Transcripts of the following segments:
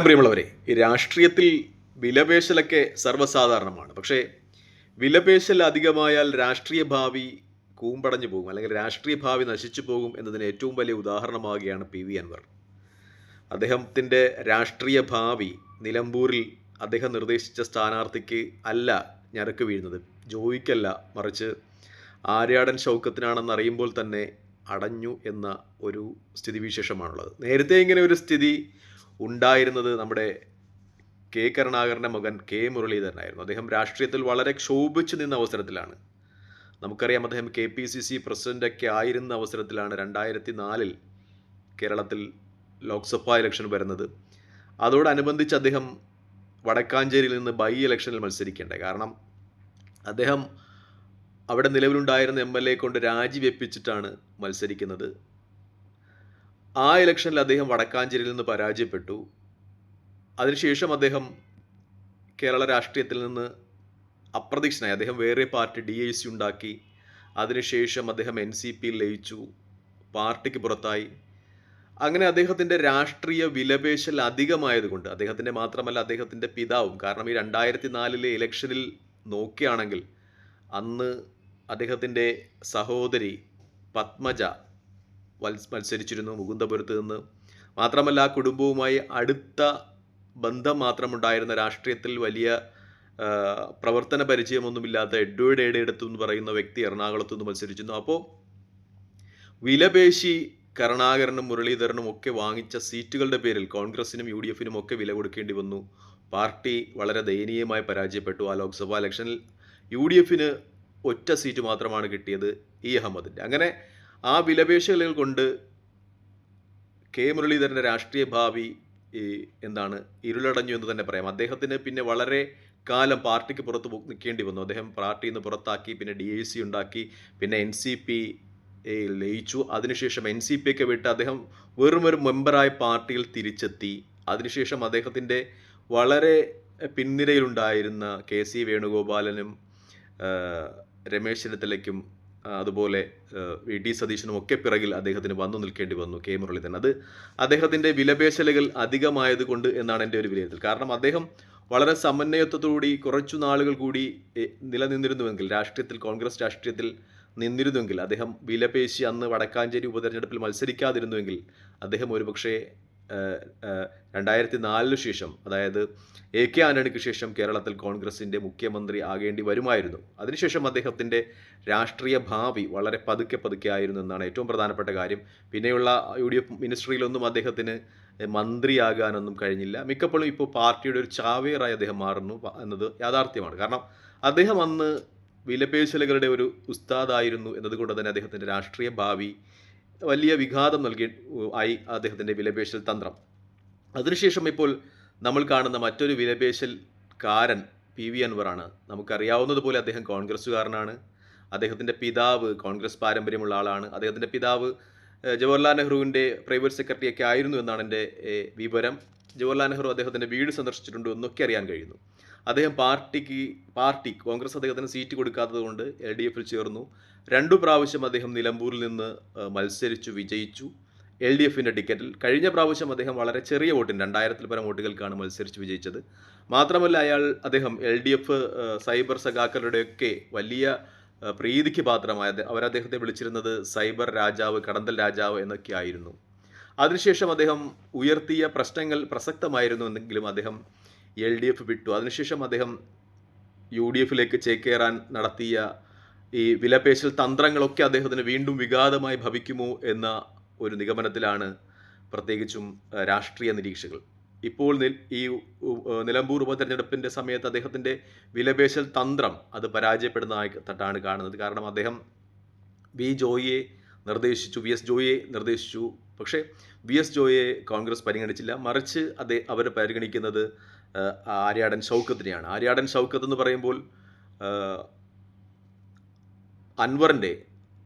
പ്രിയമുള്ളവരെ, ഈ രാഷ്ട്രീയത്തിൽ വിലപേശലൊക്കെ സർവ്വസാധാരണമാണ്. പക്ഷേ വിലപേശൽ അധികമായാൽ രാഷ്ട്രീയ ഭാവി കൂമ്പടഞ്ഞു പോകും, അല്ലെങ്കിൽ രാഷ്ട്രീയ ഭാവി നശിച്ചു പോകും എന്നതിന് ഏറ്റവും വലിയ ഉദാഹരണമാവുകയാണ് പി.വി. അൻവർ. അദ്ദേഹത്തിൻ്റെ രാഷ്ട്രീയ ഭാവി നിലമ്പൂരിൽ അദ്ദേഹം നിർദ്ദേശിച്ച സ്ഥാനാർത്ഥിക്ക് അല്ല ഞരക്ക് വീഴുന്നത്, ജോയിക്കല്ല, മറിച്ച് ആര്യാടൻ ഷൗക്കത്തിനാണെന്ന് അറിയുമ്പോൾ തന്നെ അടഞ്ഞു എന്ന ഒരു സ്ഥിതിവിശേഷമാണുള്ളത്. നേരത്തെ ഇങ്ങനെ ഒരു സ്ഥിതി ഉണ്ടായിരുന്നത് നമ്മുടെ കെ കരുണാകരൻ്റെ മകൻ കെ മുരളീധരനായിരുന്നു. അദ്ദേഹം രാഷ്ട്രീയത്തിൽ വളരെ ക്ഷോഭിച്ചു നിന്ന അവസരത്തിലാണ്, നമുക്കറിയാം, അദ്ദേഹം KPCC പ്രസിഡൻ്റൊക്കെ ആയിരുന്ന അവസരത്തിലാണ് 2004 കേരളത്തിൽ ലോക്സഭാ ഇലക്ഷൻ വരുന്നത്. അതോടനുബന്ധിച്ച് അദ്ദേഹം വടക്കാഞ്ചേരിയിൽ നിന്ന് ബൈ ഇലക്ഷനിൽ മത്സരിക്കേണ്ടത്. കാരണം അദ്ദേഹം അവിടെ നിലവിലുണ്ടായിരുന്ന MLA കൊണ്ട് രാജിവെപ്പിച്ചിട്ടാണ് മത്സരിക്കുന്നത്. ആ ഇലക്ഷനിൽ അദ്ദേഹം വടക്കാഞ്ചേരിയിൽ നിന്ന് പരാജയപ്പെട്ടു. അതിനുശേഷം അദ്ദേഹം കേരള രാഷ്ട്രീയത്തിൽ നിന്ന് അപ്രത്യക്ഷനായി. അദ്ദേഹം വേറെ പാർട്ടി DIC ഉണ്ടാക്കി. അതിനുശേഷം അദ്ദേഹം NCPയിൽ ലയിച്ചു, പാർട്ടിക്ക് പുറത്തായി. അങ്ങനെ അദ്ദേഹത്തിൻ്റെ രാഷ്ട്രീയ വിലപേശൽ അധികമായതുകൊണ്ട്, അദ്ദേഹത്തിൻ്റെ മാത്രമല്ല അദ്ദേഹത്തിൻ്റെ പിതാവും, കാരണം ഈ 2004 ഇലക്ഷനിൽ നോക്കുകയാണെങ്കിൽ അന്ന് അദ്ദേഹത്തിൻ്റെ സഹോദരി പത്മജ മത്സരിച്ചിരുന്നു മുകുന്ദപുരത്ത് നിന്ന്. മാത്രമല്ല ആ കുടുംബവുമായി അടുത്ത ബന്ധം മാത്രമുണ്ടായിരുന്ന, രാഷ്ട്രീയത്തിൽ വലിയ പ്രവർത്തന പരിചയമൊന്നുമില്ലാത്ത എഡ്വേർഡ് ഏടെടുത്തു എന്ന് പറയുന്ന വ്യക്തി എറണാകുളത്തു നിന്ന് മത്സരിച്ചിരുന്നു. അപ്പോൾ വിലപേശി കരുണാകരനും മുരളീധരനും ഒക്കെ വാങ്ങിച്ച സീറ്റുകളുടെ പേരിൽ കോൺഗ്രസിനും UDFനും ഒക്കെ വില കൊടുക്കേണ്ടി വന്നു. പാർട്ടി വളരെ ദയനീയമായി പരാജയപ്പെട്ടു. ആ ലോക്സഭാ ഇലക്ഷനിൽ UDFന് ഒറ്റ സീറ്റ് മാത്രമാണ് കിട്ടിയത്, E അഹമ്മദിൻ്റെ. അങ്ങനെ ആ വിലപേശലുകൾ കൊണ്ട് കെ മുരളീധരൻ്റെ രാഷ്ട്രീയ ഭാവി ഇരുളടഞ്ഞു എന്ന് തന്നെ പറയാം. അദ്ദേഹത്തിന് പിന്നെ വളരെ കാലം പാർട്ടിക്ക് പുറത്ത് നിൽക്കേണ്ടി വന്നു. അദ്ദേഹം പാർട്ടിയിൽ നിന്ന് പുറത്താക്കി, പിന്നെ DIC ഉണ്ടാക്കി, പിന്നെ NCP ലയിച്ചു. അതിനുശേഷം NCP ഒക്കെ വിട്ട് അദ്ദേഹം വെറുമൊരു മെമ്പറായി പാർട്ടിയിൽ തിരിച്ചെത്തി. അതിനുശേഷം അദ്ദേഹത്തിൻ്റെ വളരെ പിൻനിരയിലുണ്ടായിരുന്ന KC വേണുഗോപാലനും രമേശ് ചെന്നിത്തലയ്ക്കും അതുപോലെ VD സതീശനും ഒക്കെ പിറകിൽ അദ്ദേഹത്തിന് വന്നു നിൽക്കേണ്ടി വന്നു കെ മുരളീധരൻ. അത് അദ്ദേഹത്തിൻ്റെ വിലപേശലുകൾ അധികമായതുകൊണ്ട് എന്നാണ് എൻ്റെ ഒരു വിലയിരുത്തൽ. കാരണം അദ്ദേഹം വളരെ സമന്വയത്തോടുകൂടി കുറച്ചു നാളുകൾ കൂടി നിലനിന്നിരുന്നുവെങ്കിൽ, രാഷ്ട്രീയത്തിൽ, കോൺഗ്രസ് രാഷ്ട്രീയത്തിൽ നിന്നിരുന്നുവെങ്കിൽ, അദ്ദേഹം വിലപേശി അന്ന് വടക്കാഞ്ചേരി ഉപതെരഞ്ഞെടുപ്പിൽ മത്സരിക്കാതിരുന്നുവെങ്കിൽ അദ്ദേഹം ഒരുപക്ഷെ 2004 ശേഷം, അതായത് AK ആന്റണിക്ക് ശേഷം കേരളത്തിൽ കോൺഗ്രസിൻ്റെ മുഖ്യമന്ത്രി ആകേണ്ടി വരുമായിരുന്നു. അതിനുശേഷം അദ്ദേഹത്തിൻ്റെ രാഷ്ട്രീയ ഭാവി വളരെ പതുക്കെ ആയിരുന്നു എന്നാണ് ഏറ്റവും പ്രധാനപ്പെട്ട കാര്യം. പിന്നെയുള്ള UDF മിനിസ്ട്രിയിലൊന്നും അദ്ദേഹത്തിന് മന്ത്രിയാകാനൊന്നും കഴിഞ്ഞില്ല. മിക്കപ്പോഴും ഇപ്പോൾ പാർട്ടിയുടെ ഒരു ചാവേറായി അദ്ദേഹം മാറുന്നു എന്നത് യാഥാർത്ഥ്യമാണ്. കാരണം അദ്ദേഹം അന്ന് വിലപേശലുകളുടെ ഒരു ഉസ്താദായിരുന്നു എന്നതുകൊണ്ട് തന്നെ അദ്ദേഹത്തിൻ്റെ രാഷ്ട്രീയ ഭാവി വലിയ വിഘാതം ആയി അദ്ദേഹത്തിൻ്റെ വിലപേശൽ തന്ത്രം. അതിനുശേഷം ഇപ്പോൾ നമ്മൾ കാണുന്ന മറ്റൊരു വിലപേശൽക്കാരൻ PV അൻവറാണ്. നമുക്കറിയാവുന്നതുപോലെ അദ്ദേഹം കോൺഗ്രസ്സുകാരനാണ്. അദ്ദേഹത്തിൻ്റെ പിതാവ് കോൺഗ്രസ് പാരമ്പര്യമുള്ള ആളാണ്. അദ്ദേഹത്തിൻ്റെ പിതാവ് ജവഹർലാൽ നെഹ്റുവിൻ്റെ പ്രൈവറ്റ് സെക്രട്ടറി ഒക്കെ ആയിരുന്നു എന്നാണ് എൻ്റെ വിവരം. ജവഹർലാൽ നെഹ്റു അദ്ദേഹത്തിൻ്റെ വീട് സന്ദർശിച്ചിട്ടുണ്ട് എന്നൊക്കെ അറിയാൻ കഴിയുന്നു. അദ്ദേഹം പാർട്ടി കോൺഗ്രസ് അദ്ദേഹത്തിന് സീറ്റ് കൊടുക്കാത്തത് കൊണ്ട് LDFൽ ചേർന്നു. 2 പ്രാവശ്യം അദ്ദേഹം നിലമ്പൂരിൽ നിന്ന് മത്സരിച്ചു, വിജയിച്ചു LDFൻ്റെ ടിക്കറ്റിൽ. കഴിഞ്ഞ പ്രാവശ്യം അദ്ദേഹം വളരെ ചെറിയ വോട്ടിന് 2000-ൽ പരം വോട്ടുകൾക്കാണ് മത്സരിച്ച് വിജയിച്ചത്. മാത്രമല്ല അദ്ദേഹം LDF സൈബർ സഖാക്കളുടെയൊക്കെ വലിയ പ്രീതിക്ക് പാത്രമായ, അവരദ്ദേഹത്തെ വിളിച്ചിരുന്നത് സൈബർ രാജാവ്, കടന്തൽ രാജാവ് എന്നൊക്കെ ആയിരുന്നു. അതിനുശേഷം അദ്ദേഹം ഉയർത്തിയ പ്രശ്നങ്ങൾ പ്രസക്തമായിരുന്നു എന്നെങ്കിലും അദ്ദേഹം LDF വിട്ടു. അതിനുശേഷം അദ്ദേഹം UDFലേക്ക് ചേക്കേറാൻ നടത്തിയ ഈ വിലപേശൽ തന്ത്രങ്ങളൊക്കെ അദ്ദേഹത്തിന് വീണ്ടും വിഘാതമായി ഭവിക്കുമോ എന്ന ഒരു നിഗമനത്തിലാണ് പ്രത്യേകിച്ചും രാഷ്ട്രീയ നിരീക്ഷകർ. ഇപ്പോൾ ഈ നിലമ്പൂർ ഉപതെരഞ്ഞെടുപ്പിൻ്റെ സമയത്ത് അദ്ദേഹത്തിൻ്റെ വിലപേശൽ തന്ത്രം അത് പരാജയപ്പെടുന്നതായിട്ടാണ് കാണുന്നത്. കാരണം അദ്ദേഹം VS ജോയിയെ നിർദ്ദേശിച്ചു. പക്ഷേ VS ജോയിയെ കോൺഗ്രസ് പരിഗണിച്ചില്ല. മറിച്ച് അവർ പരിഗണിക്കുന്നത് ആര്യാടൻ ഷൗക്കത്തിനെയാണ്. ആര്യാടൻ ഷൗക്കത്ത് എന്ന് പറയുമ്പോൾ അൻവറിൻ്റെ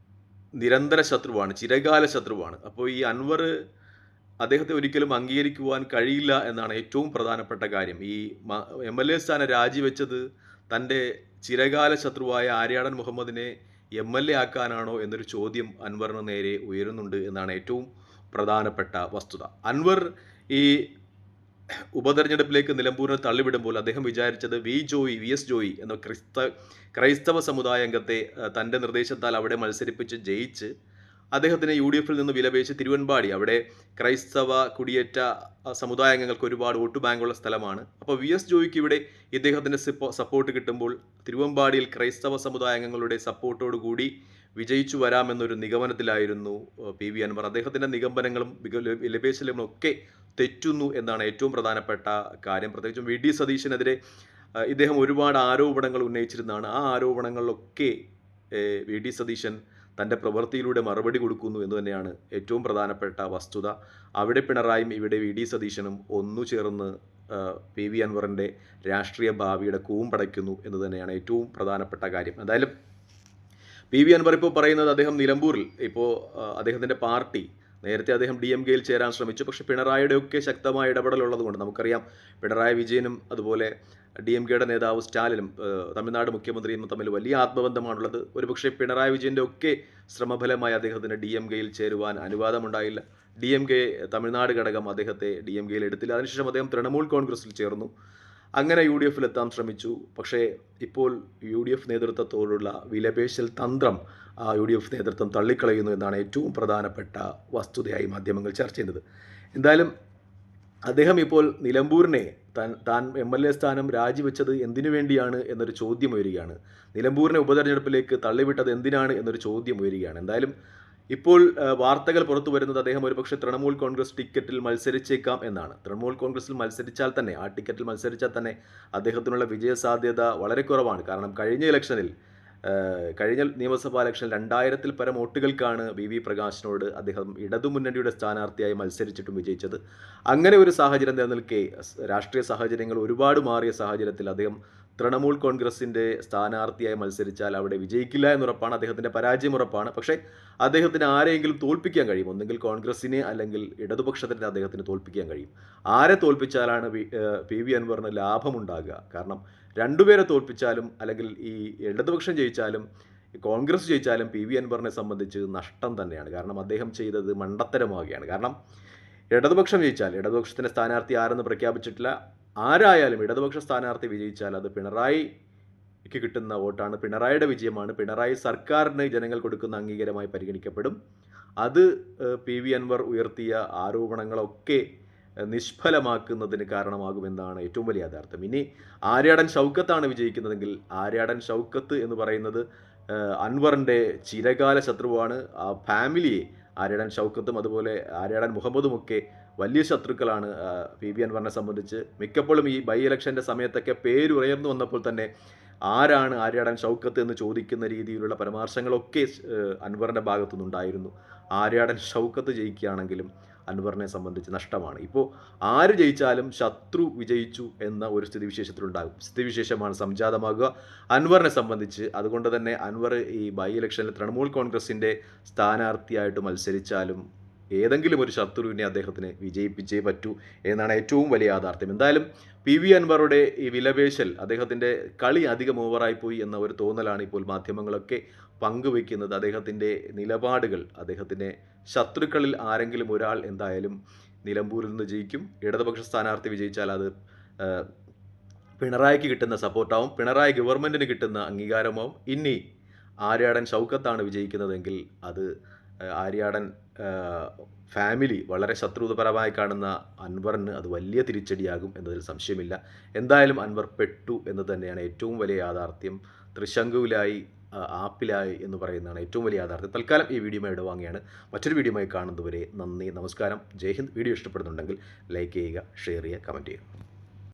നിരന്തര ശത്രുവാണ്, ചിരകാല ശത്രുവാണ്. അപ്പോൾ ഈ അൻവർ അദ്ദേഹത്തെ ഒരിക്കലും അംഗീകരിക്കുവാൻ കഴിയില്ല എന്നാണ് ഏറ്റവും പ്രധാനപ്പെട്ട കാര്യം. ഈ MLA സ്ഥാനം രാജിവെച്ചത് തൻ്റെ ചിരകാല ശത്രുവായ ആര്യാടൻ മുഹമ്മദിനെ MLA ആക്കാനാണോ എന്നൊരു ചോദ്യം അൻവറിന് നേരെ ഉയരുന്നുണ്ട് എന്നാണ് ഏറ്റവും പ്രധാനപ്പെട്ട വസ്തുത. അൻവർ ഈ ഉപതെരഞ്ഞെടുപ്പിലേക്ക് നിലമ്പൂരിനെ തള്ളിവിടുമ്പോൾ അദ്ദേഹം വിചാരിച്ചത് വി എസ് ജോയി എന്ന ക്രൈസ്തവ സമുദായ അംഗത്തെ തൻ്റെ നിർദ്ദേശത്താൽ അവിടെ മത്സരിപ്പിച്ച് ജയിച്ച് അദ്ദേഹത്തിന് UDF-ൽ നിന്ന് വിലപേശി തിരുവൻപാടി, അവിടെ ക്രൈസ്തവ കുടിയേറ്റ സമുദായ അംഗങ്ങൾക്ക് ഒരുപാട് വോട്ട് ബാങ്കുള്ള സ്ഥലമാണ്. അപ്പോൾ വി എസ് ജോയിക്ക് ഇവിടെ ഇദ്ദേഹത്തിൻ്റെ സപ്പോർട്ട് കിട്ടുമ്പോൾ തിരുവമ്പാടിയിൽ ക്രൈസ്തവ സമുദായ അംഗങ്ങളുടെ സപ്പോർട്ടോടു കൂടി വിജയിച്ചു വരാമെന്നൊരു നിഗമനത്തിലായിരുന്നു PV അൻവർ. അദ്ദേഹത്തിൻ്റെ നിഗമനങ്ങളും വിലപേശലും ഒക്കെ തെറ്റുന്നു എന്നാണ് ഏറ്റവും പ്രധാനപ്പെട്ട കാര്യം. പ്രത്യേകിച്ചും VD സതീശനെതിരെ ഇദ്ദേഹം ഒരുപാട് ആരോപണങ്ങൾ ഉന്നയിച്ചിരുന്നതാണ്. ആ ആരോപണങ്ങളിലൊക്കെ VD സതീശൻ തൻ്റെ പ്രവൃത്തിയിലൂടെ മറുപടി കൊടുക്കുന്നു എന്ന് തന്നെയാണ് ഏറ്റവും പ്രധാനപ്പെട്ട വസ്തുത. അവിടെ പിണറായും ഇവിടെ VD സതീശനും ഒന്നുചേർന്ന് PV അൻവറിൻ്റെ രാഷ്ട്രീയ ഭാവിയുടെ കൂമ്പടയ്ക്കുന്നു എന്ന് തന്നെയാണ് ഏറ്റവും പ്രധാനപ്പെട്ട കാര്യം. എന്തായാലും PV അൻവർ ഇപ്പോൾ പറയുന്നത് അദ്ദേഹം നിലമ്പൂരിൽ ഇപ്പോൾ അദ്ദേഹത്തിൻ്റെ പാർട്ടി നേരത്തെ അദ്ദേഹം DMK-യിൽ ചേരാൻ ശ്രമിച്ചു. പക്ഷേ പിണറായിയുടെ ഒക്കെ ശക്തമായ ഇടപെടലുള്ളത് കൊണ്ട് നമുക്കറിയാം പിണറായി വിജയനും അതുപോലെ DMK-യുടെ നേതാവ് സ്റ്റാലിനും തമിഴ്നാട് മുഖ്യമന്ത്രിയും തമ്മിൽ വലിയ ആത്മബന്ധമാണുള്ളത്. ഒരുപക്ഷെ പിണറായി വിജയൻ്റെ ഒക്കെ ശ്രമഫലമായി അദ്ദേഹത്തിന് DMK-യിൽ ചേരുവാൻ അനുവാദമുണ്ടായില്ല. DMK തമിഴ്നാട് ഘടകം അദ്ദേഹത്തെ DMK-യിൽ എടുത്തില്ല. അതിനുശേഷം അദ്ദേഹം തൃണമൂൽ കോൺഗ്രസിൽ ചേർന്നു. അങ്ങനെ UDF-ൽ എത്താൻ ശ്രമിച്ചു. പക്ഷേ ഇപ്പോൾ UDF നേതൃത്വത്തോടുള്ള വിലപേശൽ തന്ത്രം UDF നേതൃത്വം തള്ളിക്കളയുന്നു എന്നാണ് ഏറ്റവും പ്രധാനപ്പെട്ട വസ്തുതയായി മാധ്യമങ്ങൾ ചർച്ച ചെയ്യുന്നത്. എന്തായാലും അദ്ദേഹം ഇപ്പോൾ നിലമ്പൂരിനെ താൻ MLA സ്ഥാനം രാജിവെച്ചത് എന്തിനു വേണ്ടിയാണ് എന്നൊരു ചോദ്യം ഉയരുകയാണ്. നിലമ്പൂരിനെ ഉപതെരഞ്ഞെടുപ്പിലേക്ക് തള്ളിവിട്ടത് എന്തിനാണ് എന്നൊരു ചോദ്യം ഉയരുകയാണ്. എന്തായാലും ഇപ്പോൾ വാർത്തകൾ പുറത്തു വരുന്നത് അദ്ദേഹം ഒരുപക്ഷെ തൃണമൂൽ കോൺഗ്രസ് ടിക്കറ്റിൽ മത്സരിച്ചേക്കാം എന്നാണ്. തൃണമൂൽ കോൺഗ്രസിൽ മത്സരിച്ചാൽ തന്നെ, ആ ടിക്കറ്റിൽ മത്സരിച്ചാൽ തന്നെ അദ്ദേഹത്തിനുള്ള വിജയസാധ്യത വളരെ കുറവാണ്. കാരണം കഴിഞ്ഞ നിയമസഭാ ഇലക്ഷനിൽ 2000-ൽ പരം വോട്ടുകൾക്കാണ് VV പ്രകാശിനോട് അദ്ദേഹം ഇടതുമുന്നണിയുടെ സ്ഥാനാർത്ഥിയായി മത്സരിച്ചിട്ടും വിജയിച്ചത്. അങ്ങനെ ഒരു സാഹചര്യം നിലനിൽക്കെ, രാഷ്ട്രീയ സാഹചര്യങ്ങൾ ഒരുപാട് മാറിയ സാഹചര്യത്തിൽ അദ്ദേഹം തൃണമൂൽ കോൺഗ്രസിൻ്റെ സ്ഥാനാർത്ഥിയായി മത്സരിച്ചാൽ അവിടെ വിജയിക്കില്ല എന്നുറപ്പാണ്, അദ്ദേഹത്തിൻ്റെ പരാജയം ഉറപ്പാണ്. പക്ഷേ അദ്ദേഹത്തിന് ആരെയെങ്കിലും തോൽപ്പിക്കാൻ കഴിയും. ഒന്നെങ്കിൽ കോൺഗ്രസിനെ അല്ലെങ്കിൽ ഇടതുപക്ഷത്തിനെ അദ്ദേഹത്തിന് തോൽപ്പിക്കാൻ കഴിയും. ആരെ തോൽപ്പിച്ചാലാണ് PV അൻവറിന് ലാഭമുണ്ടാകുക? കാരണം രണ്ടുപേരെ തോൽപ്പിച്ചാലും അല്ലെങ്കിൽ ഈ ഇടതുപക്ഷം ജയിച്ചാലും കോൺഗ്രസ് ജയിച്ചാലും PV അൻവറിനെ സംബന്ധിച്ച് നഷ്ടം തന്നെയാണ്. കാരണം അദ്ദേഹം ചെയ്തത് മണ്ടത്തരമാവുകയാണ്. കാരണം ഇടതുപക്ഷം ജയിച്ചാൽ, ഇടതുപക്ഷത്തിൻ്റെ സ്ഥാനാർത്ഥി ആരെന്ന് പ്രഖ്യാപിച്ചിട്ടില്ല, ആരായാലും ഇടതുപക്ഷ സ്ഥാനാർത്ഥി വിജയിച്ചാൽ അത് പിണറായിക്ക് കിട്ടുന്ന വോട്ടാണ്, പിണറായിയുടെ വിജയമാണ്, പിണറായി സർക്കാരിന് ജനങ്ങൾ കൊടുക്കുന്ന അംഗീകാരമായി പരിഗണിക്കപ്പെടും. അത് PV അൻവർ ഉയർത്തിയ ആരോപണങ്ങളൊക്കെ നിഷ്ഫലമാക്കുന്നതിന് കാരണമാകുമെന്നാണ് ഏറ്റവും വലിയ യാഥാർത്ഥ്യം. ഇനി ആര്യാടൻ ഷൗക്കത്താണ് വിജയിക്കുന്നതെങ്കിൽ, ആര്യാടൻ ഷൗക്കത്ത് എന്ന് പറയുന്നത് അൻവറിൻ്റെ ചിരകാല ശത്രുവാണ്. ആ ഫാമിലിയെ, ആര്യാടൻ ഷൗക്കത്തും അതുപോലെ ആര്യാടൻ മുഹമ്മദുമൊക്കെ വലിയ ശത്രുക്കളാണ് PV അൻവറിനെ സംബന്ധിച്ച്. മിക്കപ്പോഴും ഈ ബൈ ഇലക്ഷൻ്റെ സമയത്തൊക്കെ പേരുയർന്നു വന്നപ്പോൾ തന്നെ ആരാണ് ആര്യാടൻ ഷൗക്കത്ത് എന്ന് ചോദിക്കുന്ന രീതിയിലുള്ള പരാമർശങ്ങളൊക്കെ അൻവറിൻ്റെ ഭാഗത്തുനിന്നുണ്ടായിരുന്നു. ആര്യാടൻ ഷൗക്കത്ത് ജയിക്കുകയാണെങ്കിലും അൻവറിനെ സംബന്ധിച്ച് നഷ്ടമാണ്. ഇപ്പോൾ ആര് ജയിച്ചാലും ശത്രു വിജയിച്ചു എന്ന ഒരു സ്ഥിതിവിശേഷമാണ് സംജാതമാകുക അൻവറിനെ സംബന്ധിച്ച്. അതുകൊണ്ട് തന്നെ അൻവർ ഈ ബൈ ഇലക്ഷനിൽ തൃണമൂൽ കോൺഗ്രസിൻ്റെ സ്ഥാനാർത്ഥിയായിട്ട് മത്സരിച്ചാലും ഏതെങ്കിലും ഒരു ശത്രുവിനെ അദ്ദേഹത്തിന് വിജയിപ്പിച്ചേ പറ്റൂ എന്നാണ് ഏറ്റവും വലിയ യാഥാർത്ഥ്യം. എന്തായാലും PV അൻവറുടെ ഈ വിലപേശൽ, അദ്ദേഹത്തിൻ്റെ കളി അധികം ഓവറായിപ്പോയി എന്ന ഒരു തോന്നലാണ് ഇപ്പോൾ മാധ്യമങ്ങളൊക്കെ പങ്കുവയ്ക്കുന്നത്. അദ്ദേഹത്തിൻ്റെ നിലപാടുകൾ, അദ്ദേഹത്തിൻ്റെ ശത്രുക്കളിൽ ആരെങ്കിലും ഒരാൾ എന്തായാലും നിലമ്പൂരിൽ നിന്ന് ജയിക്കും. ഇടതുപക്ഷ സ്ഥാനാർത്ഥി വിജയിച്ചാൽ അത് പിണറായിക്ക് കിട്ടുന്ന സപ്പോർട്ടാവും, പിണറായി ഗവൺമെൻറ്റിന് കിട്ടുന്ന അംഗീകാരമാവും. ഇനി ആര്യാടൻ ഷൗക്കത്താണ് വിജയിക്കുന്നതെങ്കിൽ അത് ആര്യാടൻ ഫാമിലി വളരെ ശത്രുതപരമായി കാണുന്ന അൻവറിന് അത് വലിയ തിരിച്ചടിയാകും എന്നതിൽ സംശയമില്ല. എന്തായാലും അൻവർ പെട്ടു എന്ന് തന്നെയാണ് ഏറ്റവും വലിയ യാഥാർത്ഥ്യം. തൃശങ്കുവിലായി, ആപ്പിലായി എന്ന് പറയുന്നതാണ് ഏറ്റവും വലിയ യാഥാർത്ഥ്യം. തൽക്കാലം ഈ വീഡിയോയുമായി ഇടവാങ്ങിയാണ്. മറ്റൊരു വീഡിയോയുമായി കാണുന്നതുവരെ നന്ദി, നമസ്കാരം, ജയ് ഹിന്ദ്. വീഡിയോ ഇഷ്ടപ്പെടുന്നുണ്ടെങ്കിൽ ലൈക്ക് ചെയ്യുക, ഷെയർ ചെയ്യുക, കമൻറ്റ് ചെയ്യുക.